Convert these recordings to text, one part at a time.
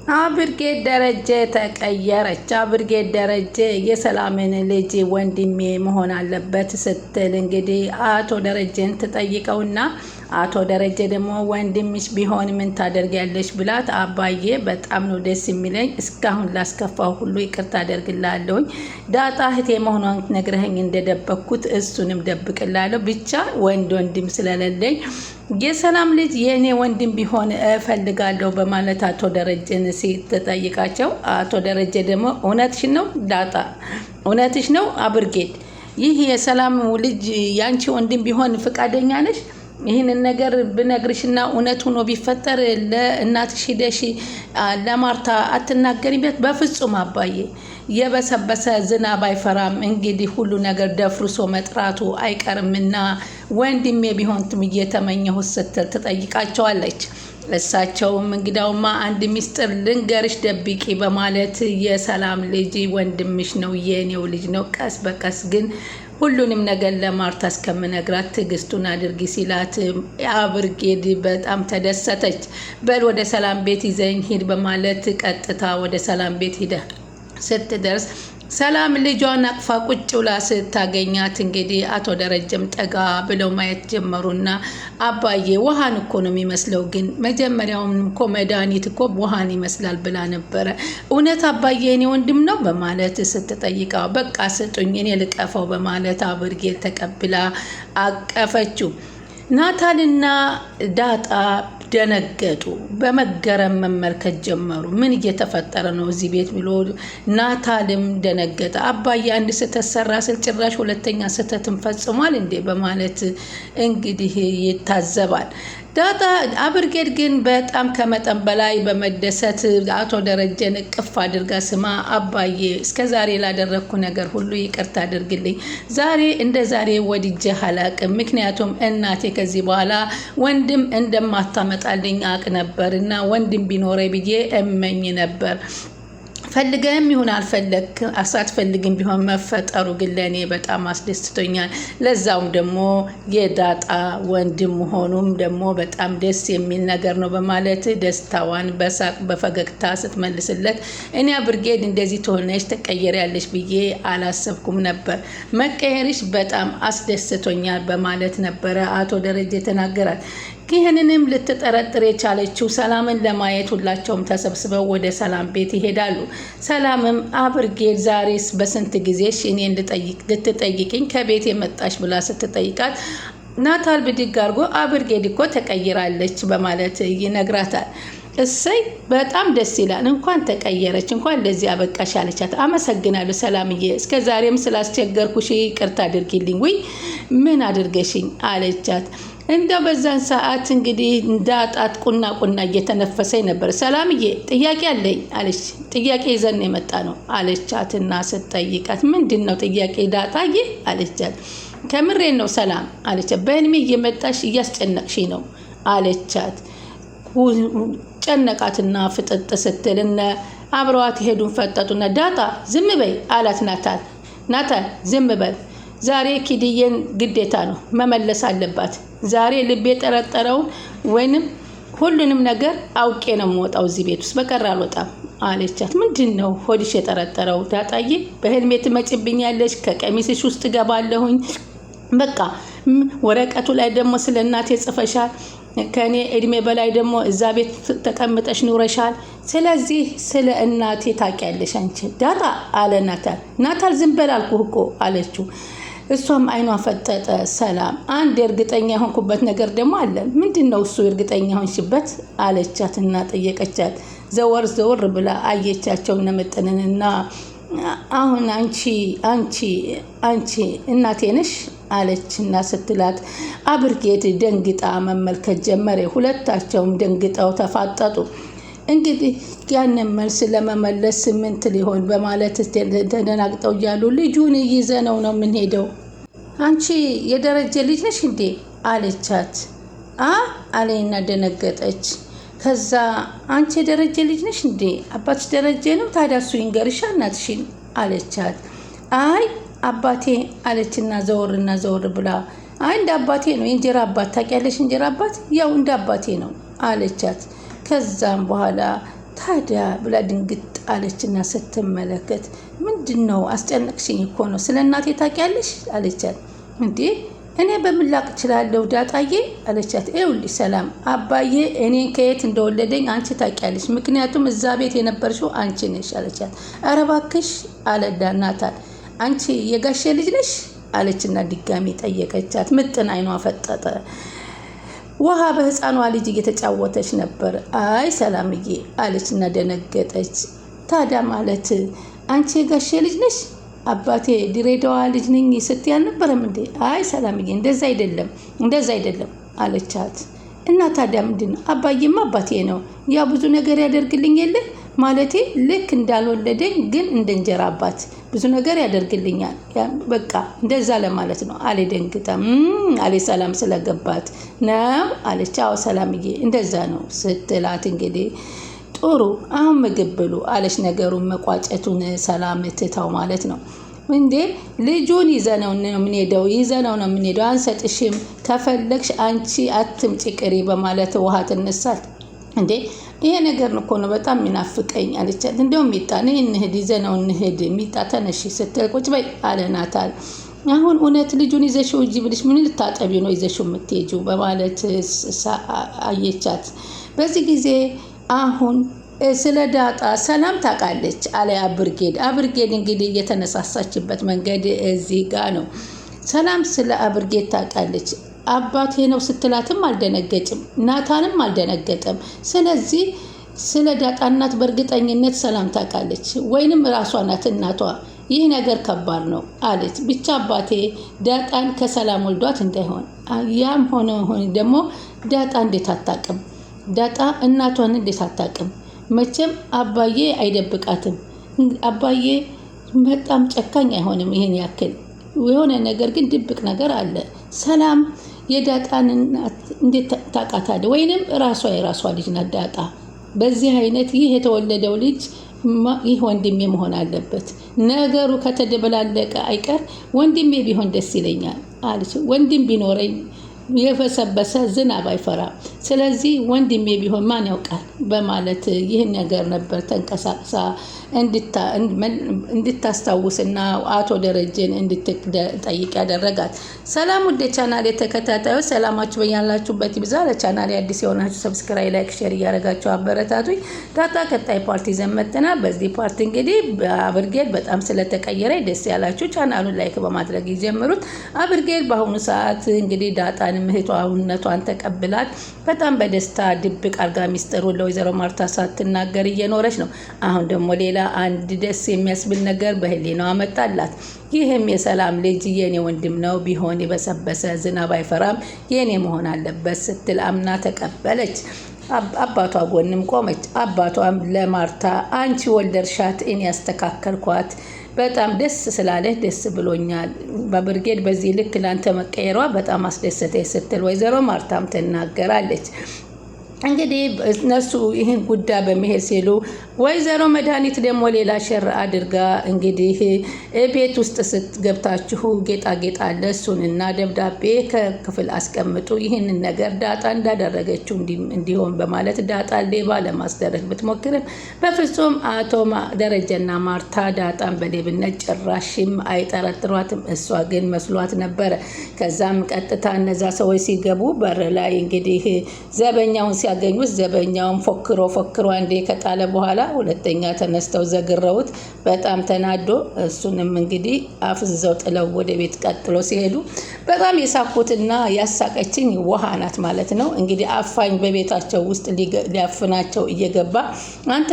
ብርጌድ ደረጀ ተቀየረች። ብርጌድ ደረጀ የሰላምን ልጅ ወንድሜ መሆን አለበት ስትል እንግዲህ አቶ ደረጀን ትጠይቀውና አቶ ደረጀ ደግሞ ወንድምሽ ቢሆን ምን ታደርጊያለሽ ብላት፣ አባዬ በጣም ነው ደስ የሚለኝ፣ እስካሁን ላስከፋው ሁሉ ይቅርታ አደርግላለሁ። ዳጣ እህቴ መሆኗን ነግረኸኝ እንደደበኩት እሱንም ደብቅላለሁ። ብቻ ወንድም ስለሌለኝ የሰላም ልጅ የእኔ ወንድም ቢሆን እፈልጋለሁ በማለት አቶ ደረጀን ሲጠይቃቸው፣ አቶ ደረጀ ደግሞ እውነትሽ ነው ዳጣ፣ እውነትሽ ነው ብርጌድ፣ ይህ የሰላም ልጅ ያንቺ ወንድም ቢሆን ፈቃደኛ ነሽ? ይህንን ነገር ብነግርሽና እውነት ሆኖ ቢፈጠር ለእናትሽ ሂደሽ ለማርታ አትናገሪበት? በፍጹም አባዬ፣ የበሰበሰ ዝናብ አይፈራም። እንግዲህ ሁሉ ነገር ደፍርሶ መጥራቱ አይቀርምና ወንድሜ ቢሆን እየተመኘሁ ስትል ትጠይቃቸዋለች። እሳቸውም እንግዳውማ አንድ ሚስጥር ልንገርሽ ደብቂ በማለት የሰላም ልጅ ወንድምሽ ነው፣ የኔው ልጅ ነው፣ ቀስ በቀስ ግን ሁሉንም ነገር ለማርታ እስከምነግራት ትዕግስቱን አድርጊ ሲላት ብርጌድ በጣም ተደሰተች። በል ወደ ሰላም ቤት ይዘኝ ሂድ በማለት ቀጥታ ወደ ሰላም ቤት ሂደ ስትደርስ ሰላም ልጇን አቅፋ ቁጭ ብላ ስታገኛት እንግዲህ አቶ ደረጀም ጠጋ ብለው ማየት ጀመሩና አባዬ ውሃን እኮ ነው የሚመስለው፣ ግን መጀመሪያውም እኮ መድኃኒት እኮ ውሃን ይመስላል ብላ ነበረ። እውነት አባዬ እኔ ወንድም ነው በማለት ስትጠይቀው በቃ ስጡኝ እኔ ልቀፈው በማለት ብርጌድ ተቀብላ አቀፈችው። ናታልና ዳጣ ደነገጡ። በመገረም መመልከት ጀመሩ። ምን እየተፈጠረ ነው እዚህ ቤት ብሎ ናታልም ደነገጠ። አባዬ አንድ ስህተት ሰራ ስል ጭራሽ ሁለተኛ ስህተትን ፈጽሟል እንዴ በማለት እንግዲህ ይታዘባል። ዳጣ ብርጌድ ግን በጣም ከመጠን በላይ በመደሰት አቶ ደረጀን እቅፍ አድርጋ ስማ አባዬ፣ እስከ ዛሬ ላደረግኩ ነገር ሁሉ ይቅርታ አድርግልኝ። ዛሬ እንደ ዛሬ ወድጄ አላቅም። ምክንያቱም እናቴ ከዚህ በኋላ ወንድም እንደማታመጣልኝ አቅ ነበር እና ወንድም ቢኖረ ብዬ እመኝ ነበር። ፈልገህም ይሁን አልፈለግ ሳትፈልግም ቢሆን መፈጠሩ ግን ለእኔ በጣም አስደስቶኛል። ለዛውም ደግሞ የዳጣ ወንድም መሆኑም ደግሞ በጣም ደስ የሚል ነገር ነው በማለት ደስታዋን በሳቅ በፈገግታ ስትመልስለት፣ እኔ ብርጌድ እንደዚህ ትሆነሽ ተቀየሪያለሽ ብዬ አላሰብኩም ነበር፣ መቀየርሽ በጣም አስደስቶኛል በማለት ነበረ አቶ ደረጀ ተናገራል። ይህንንም ልትጠረጥር የቻለችው ሰላምን ለማየት ሁላቸውም ተሰብስበው ወደ ሰላም ቤት ይሄዳሉ። ሰላምም ብርጌድ ዛሬስ በስንት ጊዜሽ እኔን ልትጠይቅኝ ከቤት የመጣሽ ብላ ስትጠይቃት ናታል ብድግ አድርጎ ብርጌድ እኮ ተቀይራለች በማለት ይነግራታል። እሰይ በጣም ደስ ይላል፣ እንኳን ተቀየረች፣ እንኳን ለዚህ አበቃሽ አለቻት። አመሰግናለሁ ሰላምዬ፣ እስከ ዛሬም ስላስቸገርኩሽ ይቅርታ አድርጊልኝ። ውይ ምን አድርገሽኝ አለቻት። እንደው በዛን ሰዓት እንግዲህ ዳጣት ቁና እየተነፈሰኝ ነበር። ሰላምዬ ጥያቄ አለኝ አለች። ጥያቄ ይዘን የመጣ ነው አለቻትና ስትጠይቃት ምንድን ነው ጥያቄ ዳጣዬ አለቻት። ከምሬን ነው ሰላም አለቻት። በህልሜ እየመጣሽ እያስጨነቅሽ ነው አለቻት። ጨነቃትና ፍጥጥ ስትል እነ አብረዋት ሄዱን ፈጠጡና ዳጣ ዝም በይ አላት ናታል ዝም በል፣ ዛሬ ኪድዬን ግዴታ ነው መመለስ አለባት። ዛሬ ልቤ ጠረጠረውን ወይንም ሁሉንም ነገር አውቄ ነው የምወጣው እዚህ ቤት ውስጥ በቀር አልወጣም አለቻት። ምንድን ነው ሆድሽ የጠረጠረው ዳጣዬ? በህልሜ ትመጭብኛለሽ፣ ከቀሚስሽ ውስጥ ገባለሁኝ፣ በቃ ወረቀቱ ላይ ደግሞ ስለ እናቴ ጽፈሻል፣ ከኔ እድሜ በላይ ደግሞ እዛ ቤት ተቀምጠሽ ኑረሻል። ስለዚህ ስለ እናቴ ታውቂያለሽ አንቺ ዳጣ አለ ናታል ዝም በል አልኩህ እኮ አለችው። እሷም አይኗ ፈጠጠ። ሰላም አንድ እርግጠኛ የሆንኩበት ነገር ደግሞ አለ። ምንድን ነው እሱ እርግጠኛ ሆንሽበት አለቻትና ጠየቀቻት። ዘወር ብላ አየቻቸው እነመጠንንና አሁን አንቺ እናቴ ነሽ አለችና ስትላት ብርጌድ ደንግጣ መመልከት ጀመረ። ሁለታቸውም ደንግጠው ተፋጠጡ። እንግዲህ ያንን መልስ ለመመለስ ስምንት ሊሆን በማለት ተደናግጠው እያሉ ልጁን ይዘነው ነው የምንሄደው። አንቺ የደረጀ ልጅ ነሽ እንዴ አለቻት። አለና ደነገጠች። ከዛ አንቺ የደረጀ ልጅ ነሽ እንዴ? አባትሽ ደረጀ ነው? ታዲያ እሱ ይንገርሻ እናትሽን አለቻት። አይ አባቴ አለችና ዘወር ብላ እንደ አባቴ ነው፣ የእንጀራ አባት ታውቂያለሽ? እንጀራ አባት ያው እንደ አባቴ ነው አለቻት። ከዛም በኋላ ታዲያ ብላ ድንግጥ አለችና ስትመለከት ምንድነው አስጨነቅሽኝ እኮ ነው ስለ እናቴ ታውቂያለሽ አለቻት። እንዴ እኔ በምን ላቅ እችላለሁ ዳጣዬ አለቻት። ይኸውልሽ ሰላም አባዬ እኔን ከየት እንደወለደኝ አንቺ ታውቂያለሽ፣ ምክንያቱም እዛ ቤት የነበርሽው አንቺ ነሽ አለቻት። ኧረ እባክሽ አለ ናታን። አንቺ የጋሼ ልጅ ነሽ አለችና ድጋሚ ጠየቀቻት። ምጥን አይኗ ፈጠጠ። ውሃ በህፃኗ ልጅ እየተጫወተች ነበር። አይ ሰላምዬ አለችና ደነገጠች። ታዲያ ማለት አንቺ የጋሼ ልጅ ነሽ? አባቴ ድሬዳዋ ልጅ ነኝ ስትይ አልነበረም እንዴ? አይ ሰላምዬ እንደዛ አይደለም አለቻት። እና ታዲያ ምንድን ነው? አባዬማ አባቴ ነው፣ ያ ብዙ ነገር ያደርግልኝ የለ ማለቴ ልክ እንዳልወለደኝ ግን እንደ እንጀራ አባት ብዙ ነገር ያደርግልኛል። በቃ እንደዛ ለማለት ነው አለ ደንግጣ። አለ ሰላም ስለገባት ነው አለች። አዎ ሰላምዬ እንደዛ ነው ስትላት እንግዲህ ጥሩ አሁን ምግብ ብሉ አለች። ነገሩን መቋጨቱን ሰላም ትታው ማለት ነው። እንዴ ልጁን ይዘነው ነው የምንሄደው አንሰጥሽም፣ ከፈለግሽ አንቺ አትምጪ ቅሪ በማለት ውሃ ትነሳል። እንዴ ይሄ ነገር እኮ ነው በጣም የሚናፍቀኝ አለቻት። እንደውም ሚጣ እንሂድ ይዘነው እንሂድ ሚጣ ተነሺ ስትል ቁጭ በይ አለ ናታን። አሁን እውነት ልጁን ይዘሽው እጂ ብልሽ ምን ልታጠቢ ነው ይዘሽው የምትሄጂው በማለት አየቻት። በዚህ ጊዜ አሁን ስለ ዳጣ ሰላም ታውቃለች አለ አብርጌድ እንግዲህ የተነሳሳችበት መንገድ እዚህ ጋር ነው። ሰላም ስለ አብርጌድ ታውቃለች። አባቴ ነው ስትላትም አልደነገጭም፣ ናታንም አልደነገጠም። ስለዚህ ስለ ዳጣ እናት በእርግጠኝነት ሰላም ታውቃለች፣ ወይንም ራሷ ናት እናቷ። ይህ ነገር ከባድ ነው አለች። ብቻ አባቴ ዳጣን ከሰላም ወልዷት እንዳይሆን። ያም ሆነ ደግሞ ዳጣ እንዴት አታውቅም? ዳጣ እናቷን እንዴት አታውቅም? መቼም አባዬ አይደብቃትም። አባዬ በጣም ጨካኝ አይሆንም። ይሄን ያክል የሆነ ነገር ግን ድብቅ ነገር አለ። ሰላም የዳጣን እናት እንዴት ታውቃታለህ? ወይንም የራሷ ልጅ ናት ዳጣ። በዚህ አይነት ይህ የተወለደው ልጅ ይህ ወንድሜ መሆን አለበት። ነገሩ ከተደበላለቀ አይቀር ወንድሜ ቢሆን ደስ ይለኛል አለች። ወንድም ቢኖረኝ የፈሰበሰ ዝናብ አይፈራም። ስለዚህ ወንድሜ ቢሆን ማን ያውቃል በማለት ይህን ነገር ነበር ተንቀሳቅሳ እንድታስታውስና አቶ ደረጀን እንድትጠይቅ ያደረጋት። ሰላም ወደ ቻናል የተከታታዮች ሰላማችሁ በያላችሁበት ይብዛ። ለቻናል አዲስ የሆናችሁ ሰብስክራይብ፣ ላይክ፣ ሼር እያደረጋችሁ አበረታቱኝ። ዳጣ ቀጣይ ፓርቲ ዘመተና በዚህ ፓርቲ እንግዲህ አብርጌድ በጣም ስለተቀየረ ደስ ያላችሁ ቻናሉን ላይክ በማድረግ ይጀምሩት። አብርጌድ በአሁኑ ሰዓት እንግዲህ ዳጣን እህቷነቷን ተቀብላት በጣም በደስታ ድብቅ አርጋ ሚስጥሩን ለወይዘሮ ማርታ ሳትናገር እየኖረች ነው። አሁን ደግሞ ሌላ አንድ ደስ የሚያስብል ነገር በህሊናዋ መጣላት። ይህም የሰላም ልጅ የኔ ወንድም ነው፣ ቢሆን የበሰበሰ ዝናብ አይፈራም፣ የኔ መሆን አለበት ስትል አምና ተቀበለች። አባቷ ጎንም ቆመች። አባቷም ለማርታ አንቺ ወልደርሻት እኔ ያስተካከልኳት በጣም ደስ ስላለህ ደስ ብሎኛል። በብርጌድ በዚህ ልክ ላንተ መቀየሯ በጣም አስደሰተኝ ስትል ወይዘሮ ማርታም ትናገራለች። እንግዲህ እነሱ ይህን ጉዳይ በመሄድ ሲሉ ወይዘሮ መድኃኒት ደግሞ ሌላ ሸር አድርጋ እንግዲህ ቤት ውስጥ ስትገብታችሁ ጌጣጌጥ አለ እሱንና ደብዳቤ ከክፍል አስቀምጡ፣ ይህንን ነገር ዳጣ እንዳደረገችው እንዲሆን በማለት ዳጣ ሌባ ለማስደረግ ብትሞክርም በፍጹም አቶ ደረጀና ማርታ ዳጣን በሌብነት ጭራሽም አይጠረጥሯትም። እሷ ግን መስሏት ነበረ። ከዛም ቀጥታ እነዛ ሰዎች ሲገቡ በር ላይ እንግዲህ ዘበኛውን ሲያገኙት ዘበኛውን ፎክሮ አንዴ ከጣለ በኋላ ሁለተኛ ተነስተው ዘግረውት በጣም ተናዶ እሱንም እንግዲህ አፍዝዘው ጥለው ወደ ቤት ቀጥሎ ሲሄዱ በጣም የሳኩትና ያሳቀችኝ ውሃ ናት ማለት ነው። እንግዲህ አፋኝ በቤታቸው ውስጥ ሊያፍናቸው እየገባ አንተ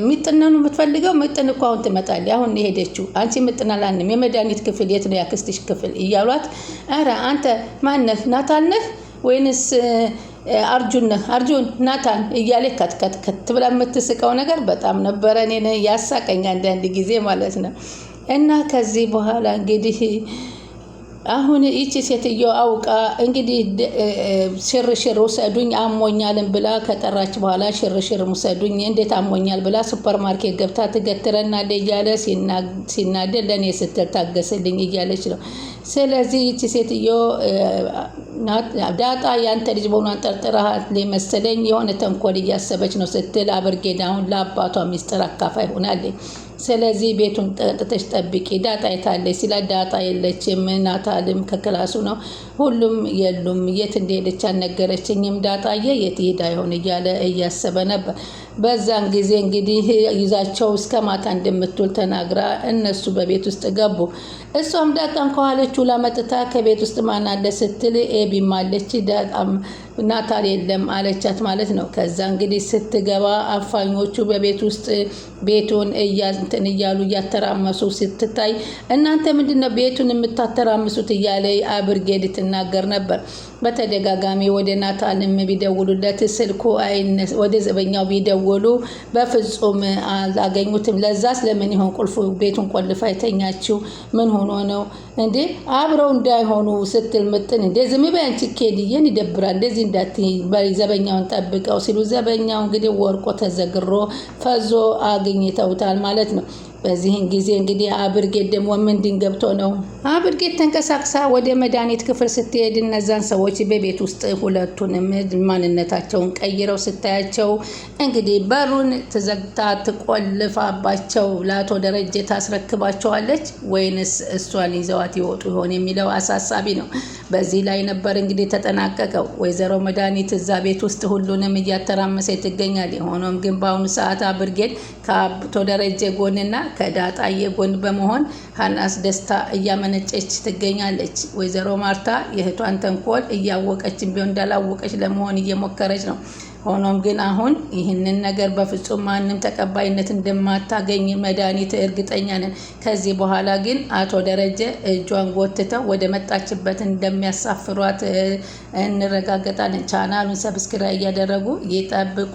ሚጥነኑ የምትፈልገው ምጥን እኮ አሁን ትመጣለች፣ አሁን የሄደችው አንቺ ምጥን አላንም፣ የመድኃኒት ክፍል የት ነው ያክስትሽ ክፍል እያሏት፣ ኧረ አንተ ማነህ ናታን ነህ ወይንስ አርጁን ናታን እያለ ከት ብላ የምትስቀው ነገር በጣም ነበረ እኔን ያሳቀኝ አንዳንድ ጊዜ ማለት ነው። እና ከዚህ በኋላ እንግዲህ አሁን ይቺ ሴትዮ አውቃ እንግዲህ ሽርሽር ውሰዱኝ አሞኛልን ብላ ከጠራች በኋላ ሽርሽር ውሰዱኝ እንዴት አሞኛል ብላ ሱፐር ማርኬት ገብታ ትገትረናለች እያለ ሲናደድ ለእኔ ስትል ታገስልኝ እያለች ነው። ስለዚህ ይቺ ሴትዮ ዳጣ ያንተ ልጅ መሆኗን ጠርጥረሃል መሰለኝ፣ የሆነ ተንኮል እያሰበች ነው ስትል አብርጌድ አሁን ለአባቷ ሚስጥር አካፋይ ሆናለች። ስለዚህ ቤቱን ጠጥተሽ ጠብቂ፣ ዳጣ የታለች ሲላት ዳጣ የለችም፣ ናታልም ከክላሱ ነው፣ ሁሉም የሉም፣ የት እንደሄደች አልነገረችኝም፣ ዳጣዬ የት ሄዳ ይሆን እያለ እያሰበ ነበር። በዛን ጊዜ እንግዲህ ይዛቸው እስከ ማታ እንደምትውል ተናግራ እነሱ በቤት ውስጥ ገቡ። እሷም ዳጣም ከኋለችው ላመጥታ ከቤት ውስጥ ማን አለ ስትል ኤቢም አለች፣ ዳጣም ናታል የለም አለቻት ማለት ነው። ከዛ እንግዲህ ስትገባ አፋኞቹ በቤት ውስጥ ቤቱን እንትን እያሉ እያተራመሱ ስትታይ እናንተ ምንድነው ቤቱን የምታተራምሱት እያለ አብርጌድ ትናገር ነበር። በተደጋጋሚ ወደ ናታልም ቢደውሉለት ስልኩ አይነስ፣ ወደ ዘበኛው ቢደውሉ በፍጹም አላገኙትም። ለዛስ ለምን ይሆን ቁልፉ ቤቱን ቆልፋ የተኛችው? ምን ሆኖ ነው እንዴ? አብረው እንዳይሆኑ ስትል ምጥን እንዴ ዝም በይ አንቺ ኬድዬን ይደብራል እንደዚህ እንዳትይ ዘበኛውን ጠብቀው ሲሉ ዘበኛው እንግዲህ ወርቆ ተዘግሮ ፈዞ አግኝተውታል ማለት ነው። በዚህን ጊዜ እንግዲህ አብርጌድ ደግሞ ምንድን ገብቶ ነው? አብርጌድ ተንቀሳቅሳ ወደ መድኃኒት ክፍል ስትሄድ እነዛን ሰዎች በቤት ውስጥ ሁለቱንም ማንነታቸውን ቀይረው ስታያቸው እንግዲህ በሩን ተዘግታ ትቆልፋባቸው ለአቶ ደረጀ ታስረክባቸዋለች ወይንስ እሷን ይዘዋት ይወጡ ይሆን የሚለው አሳሳቢ ነው። በዚህ ላይ ነበር እንግዲህ ተጠናቀቀው። ወይዘሮ መድኃኒት እዛ ቤት ውስጥ ሁሉንም እያተራመሰ ትገኛለች። ሆኖም ግን በአሁኑ ሰዓት አብርጌድ ከአቶ ደረጀ ጎንና ከዳጣዬ ጎን በመሆን ሀናስ ደስታ እያመነጨች ትገኛለች። ወይዘሮ ማርታ የእህቷን ተንኮል እያወቀችን ቢሆን እንዳላወቀች ለመሆን እየሞከረች ነው። ሆኖም ግን አሁን ይህንን ነገር በፍጹም ማንም ተቀባይነት እንደማታገኝ መድኃኒት እርግጠኛ ነን። ከዚህ በኋላ ግን አቶ ደረጀ እጇን ጎትተው ወደ መጣችበት እንደሚያሳፍሯት እንረጋገጣለን። ቻናሉን ሰብስክራይብ እያደረጉ ይጠብቁ።